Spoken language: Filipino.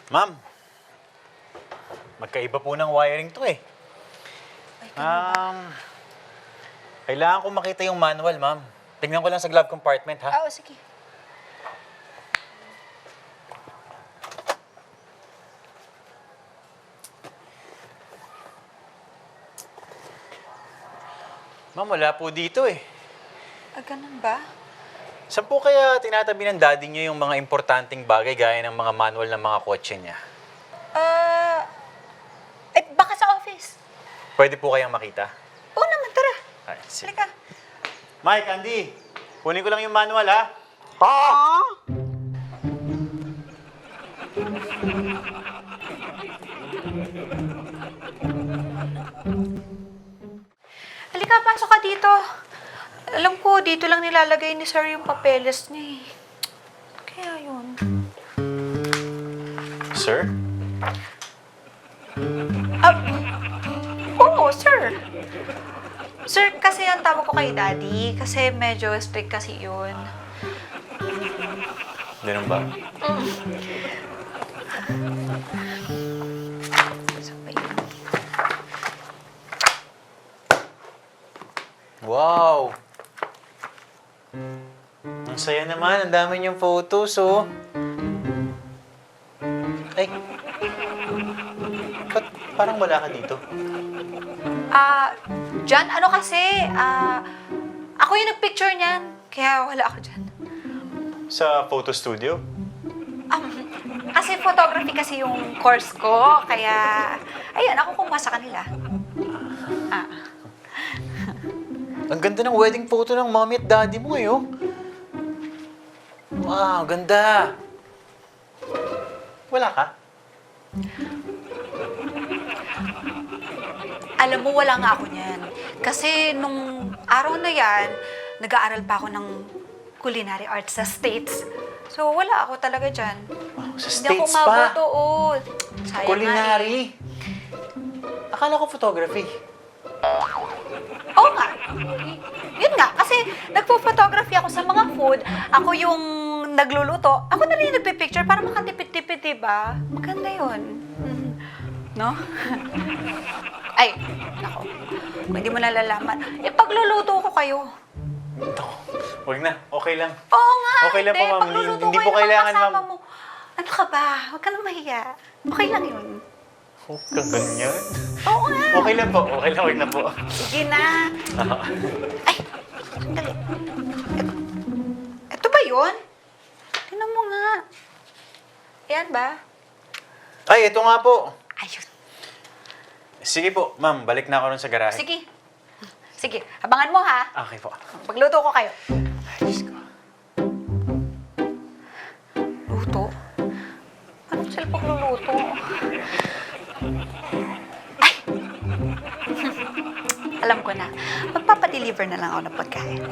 Ma'am, magkaiba po ng wiring to eh. Ay, ganun ba? Kailangan ko makita yung manual, ma'am. Tingnan ko lang sa glove compartment, ha? Oo, sige. Ma'am, wala po dito eh. Ah, ganun ba? Saan po kaya tinatabi ng daddy niyo yung mga importanteng bagay gaya ng mga manual ng mga kotse niya? Baka sa office. Pwede po kayang makita? Oo naman, tara. Ay, sige. Halika. Mike, Andy, kunin ko lang yung manual, ha? Halika, pasok ka dito. Alam ko, dito lang nilalagay ni Sir yung papeles niya eh. Kaya yun. Sir? Oo, sir. Sir, kasi ang tawag ko kay Daddy. Kasi medyo strict kasi yun. Ganun ba? Saan ba yun? Wow! Ang saya naman. Ang dami niyong photos, oh. Ay, ba't parang wala ka dito? John, ano kasi, ako yung nagpicture niyan. Kaya wala ako dyan. Sa photo studio? Kasi photography kasi yung course ko. Kaya, ayun, ako kumuha sa kanila. Ang ganda ng wedding photo ng mommy at daddy mo, eh, oh. Wow, ganda. Wala ka? Alam mo, wala nga ako niyan. Kasi nung araw na yan, nag-aaral pa ako ng culinary arts sa States. So, wala ako talaga dyan. Wow, sa Hindi ako States pa? mabuto, oh. Sayang Culinary? nga Akala ko photography. Oo nga. Yun nga, kasi nagpo-photography ako sa mga food. Ako yung nagluluto. Ako na rin yung nagpipicture para makatipid-tipid, diba? Maganda yun. No? Ay, nako. Kung hindi mo nalalaman, pagluluto ko kayo. Huwag na, okay lang. Oo nga, Okay lang po, ma'am. pagluluto Hindi ko po yung mga kailangan, kasama ma'am. mo. Ano ka ba? Huwag ka na mahiya. Okay lang yun. Huwag kang ganyan. Oo nga. Okay lang po, okay lang, huwag na po. Sige na. Ay, sandali. Ito ba yun? Tingnan mo nga. Ayan ba? Ay, ito nga po. Ayun. Sige po, ma'am, balik na ako rin sa garahe. Sige. Sige, abangan mo ha. Okay po. Pagluto ko kayo. Ay, Diyos ko. Luto? Anong sila pagluluto? Ay! Alam ko na. Magpapadeliver na lang ako ng pagkain.